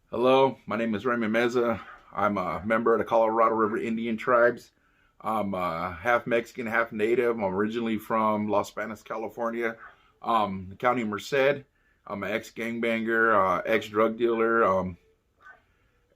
Hello, my name is Raymond Meza. I'm a member of the Colorado River Indian Tribes. I'm half Mexican, half Native. I'm originally from Los Banos, California, the county of Merced. I'm an ex-gangbanger, ex-drug dealer,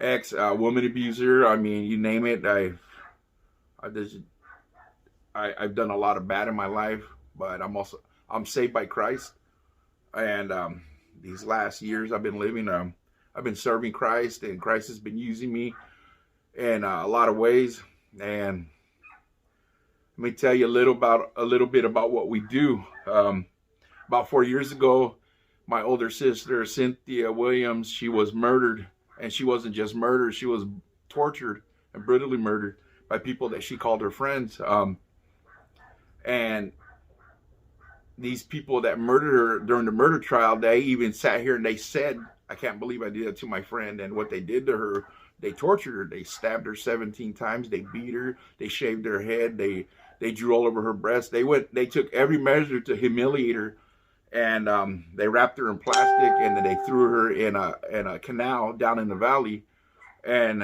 ex-woman abuser. I mean, you name it. I just, I've done a lot of bad in my life, but I'm saved by Christ. And these last years I've been living, I've been serving Christ, and Christ has been using me in a lot of ways. And let me tell you a little bit about what we do. About 4 years ago, my older sister Cynthia Williams, she was murdered, and she wasn't just murdered; she was tortured and brutally murdered by people that she called her friends. And these people that murdered her during the murder trial, they even sat here and they said, "I can't believe I did that to my friend." And what they did to her, they tortured her. They stabbed her 17 times. They beat her. They shaved her head. They drew all over her breast. They took every measure to humiliate her, and they wrapped her in plastic, and then they threw her in a canal down in the valley, and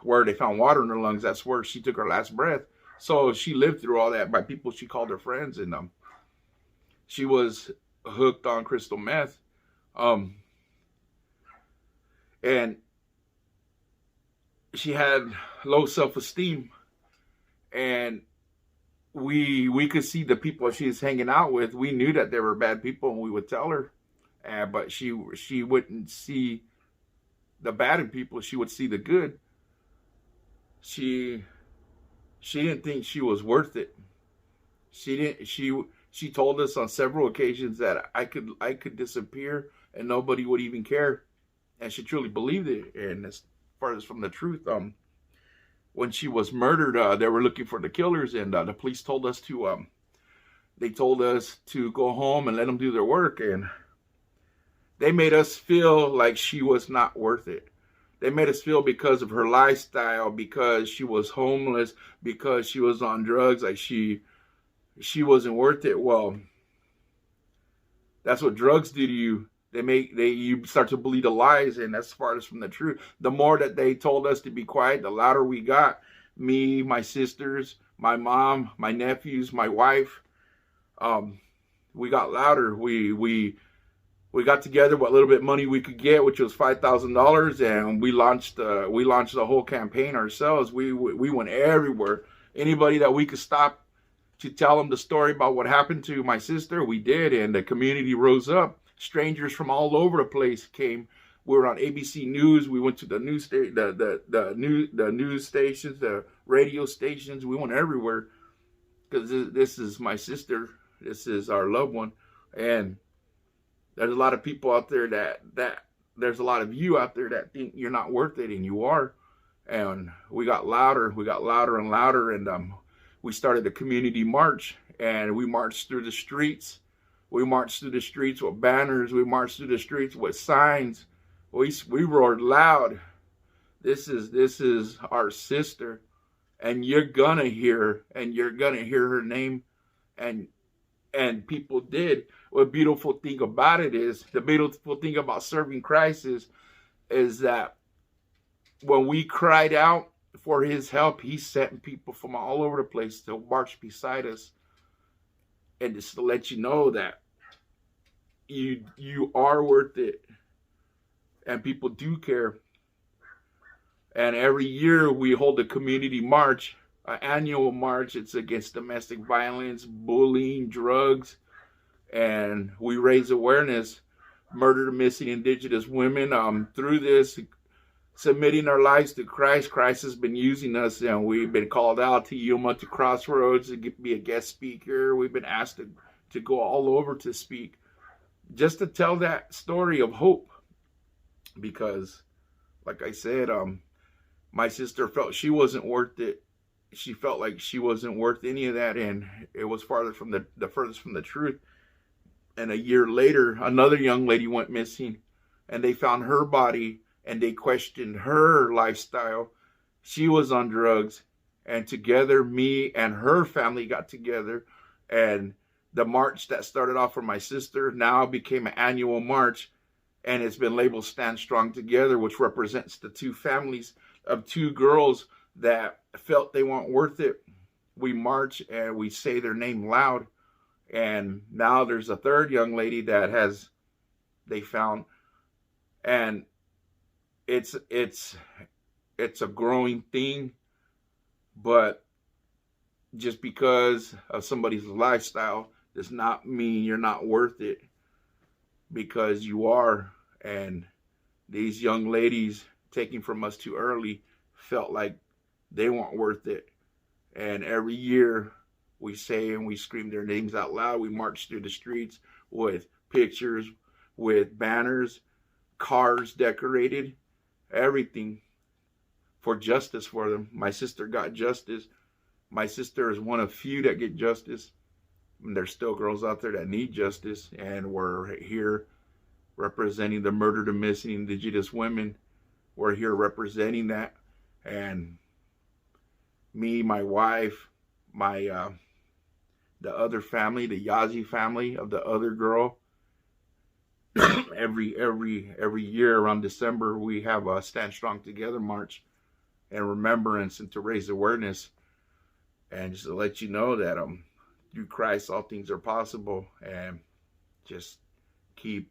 where they found water in her lungs. That's where she took her last breath. So she lived through all that by people she called her friends, and she was hooked on crystal meth, um, and she had low self-esteem, and we could see the people she was hanging out with. We knew that they were bad people, and we would tell her, but she wouldn't see the bad in people. She would see the good. She she didn't think she was worth it. She told us on several occasions that I could disappear and nobody would even care, and she truly believed it. And as far as from the truth, when she was murdered, they were looking for the killers, and the police told us to they told us to go home and let them do their work, and they made us feel like she was not worth it. They made us feel because of her lifestyle, because she was homeless, because she was on drugs, like she wasn't worth it. Well, that's what drugs do to you. They you start to believe the lies, and that's farthest from the truth. The more that they told us to be quiet, the louder we got. Me, my sisters, my mom, my nephews, my wife. Um, we got louder. We got together what little bit money we could get, which was $5,000, and we launched the whole campaign ourselves. We went everywhere. Anybody that we could stop to tell them the story about what happened to my sister, we did, and the community rose up. Strangers from all over the place came. We were on ABC News. We went to the the news stations, the radio stations. We went everywhere because this is my sister. This is our loved one, and there's a lot of people out there that there's a lot of you out there that think you're not worth it, and you are. And we got louder. We got louder and louder, and we started the community march, and we marched through the streets. We marched through the streets with banners. We marched through the streets with signs. We roared loud. This is our sister, and you're gonna hear, and you're gonna hear her name, and people did. What beautiful thing about it is, the beautiful thing about serving Christ is that when we cried out for his help, he sent people from all over the place to march beside us, and just to let you know that you are worth it, and people do care. And every year we hold a community march, an annual march. It's against domestic violence, bullying, drugs, and we raise awareness. Murdered, missing Indigenous women. Through this, submitting our lives to Christ. Christ has been using us, and we've been called out to Yuma, to Crossroads, to be a guest speaker. We've been asked to go all over to speak, just to tell that story of hope. Because, like I said, my sister felt she wasn't worth it. She felt like she wasn't worth any of that, and it was farther from the furthest from the truth. And a year later, another young lady went missing, and they found her body, and they questioned her lifestyle. She was on drugs, and together, me and her family got together, and the march that started off for my sister now became an annual march. and it's been labeled Stand Strong Together, which represents the two families of two girls that felt they weren't worth it. We march and we say their name loud, and now there's a third young lady that they found, and it's a growing thing. But just because of somebody's lifestyle does not mean you're not worth it, because you are. And these young ladies taken from us too early felt like they weren't worth it. And every year we say and we scream their names out loud. We march through the streets with pictures, with banners, cars decorated, everything, for justice for them. My sister got justice. My sister is one of few that get justice. And there's still girls out there that need justice, and we're here representing the murdered and missing Indigenous women. We're here representing that. And me, my wife, the other family, the Yazi family of the other girl, every year around December we have a Stand Strong Together march and remembrance, and to raise awareness, and just to let you know that through Christ all things are possible. And just keep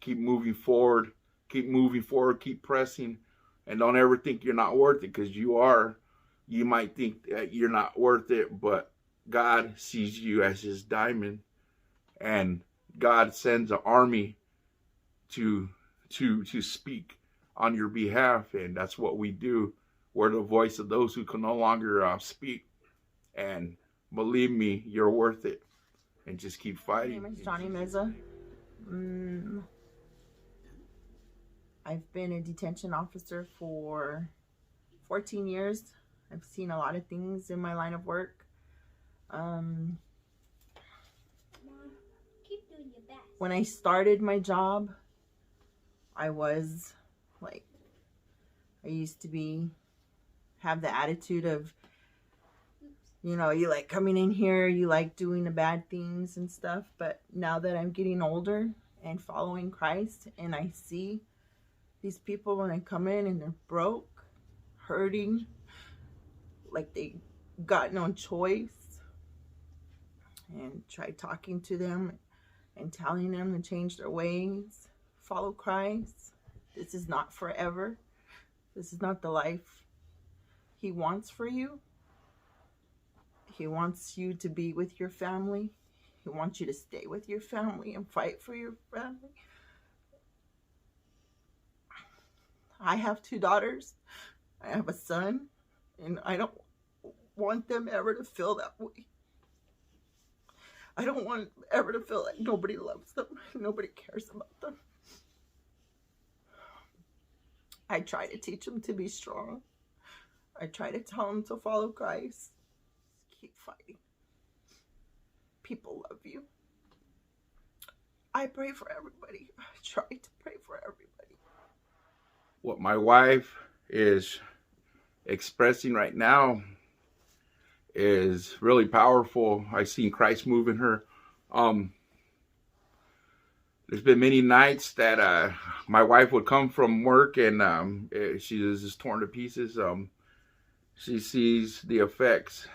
moving forward, keep pressing, and don't ever think you're not worth it, because you are. You might think that you're not worth it, but God sees you as his diamond, and God sends an army to speak on your behalf, and that's what we do. We're the voice of those who can no longer speak. And believe me, you're worth it. And just keep fighting. My name is Johnny Meza. I've been a detention officer for 14 years. I've seen a lot of things in my line of work. Mom, keep doing your best. When I started my job, I was like, I used to have the attitude of, you know, you like coming in here, you like doing the bad things and stuff. But now that I'm getting older and following Christ, and I see these people when I come in and they're broke, hurting, like they got no choice, and try talking to them and telling them to change their ways, follow Christ. This is not forever. This is not the life he wants for you. He wants you to be with your family. He wants you to stay with your family and fight for your family. I have 2 daughters. I have a son, and I don't want them ever to feel that way. I don't want ever to feel like nobody loves them, nobody cares about them. I try to teach them to be strong. I try to tell them to follow Christ. Keep fighting. People love you. I pray for everybody. I try to pray for everybody. What my wife is expressing right now is really powerful. I've seen Christ move in her. There's been many nights that my wife would come from work, and she was just torn to pieces. She sees the effects.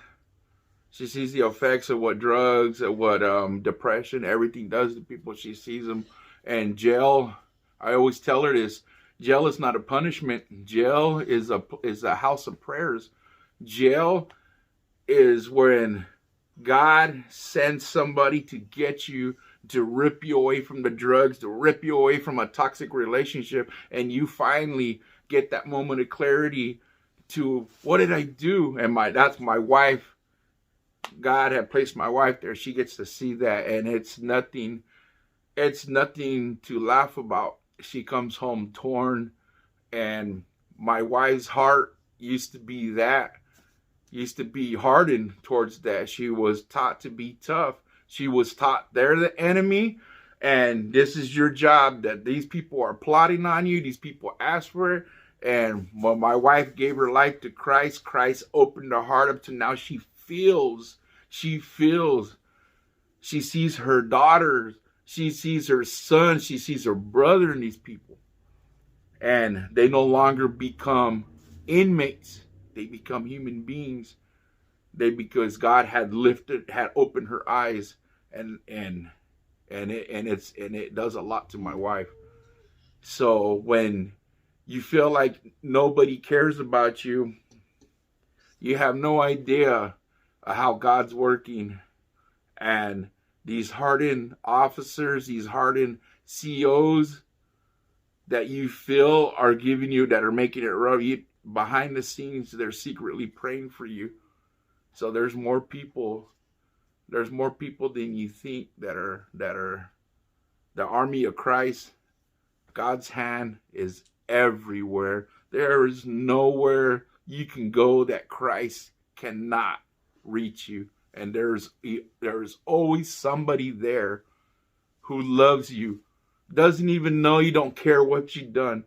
She sees the effects of what drugs, of what depression, everything does to people. She sees them. And jail, I always tell her this, jail is not a punishment. Jail is a house of prayers. Jail is when God sends somebody to get you, to rip you away from the drugs, to rip you away from a toxic relationship, and you finally get that moment of clarity to, what did I do? And that's my wife. God had placed my wife there. She gets to see that, and it's nothing to laugh about. She comes home torn, and my wife's heart used to be hardened towards that. She was taught to be tough. She was taught they're the enemy, and this is your job, that these people are plotting on you. These people ask for it. And when my wife gave her life to Christ, Christ opened her heart up to now she feels. She sees her daughters. She sees her son, she sees her brother in these people. And they no longer become inmates. They become human beings. Because God had opened her eyes, and it does a lot to my wife. So when you feel like nobody cares about you, you have no idea how God's working. And these hardened officers, these hardened CEOs that you feel are giving you, that are making it rough, behind the scenes, they're secretly praying for you. So there's more people than you think that are the army of Christ. God's hand is everywhere. There is nowhere you can go that Christ cannot reach you. And there's always somebody there who loves you, doesn't even know you, don't care what you've done,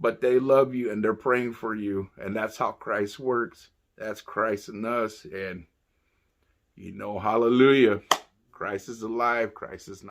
but they love you and they're praying for you. And that's how Christ works. That's Christ in us. And hallelujah, Christ is alive. Christ is not.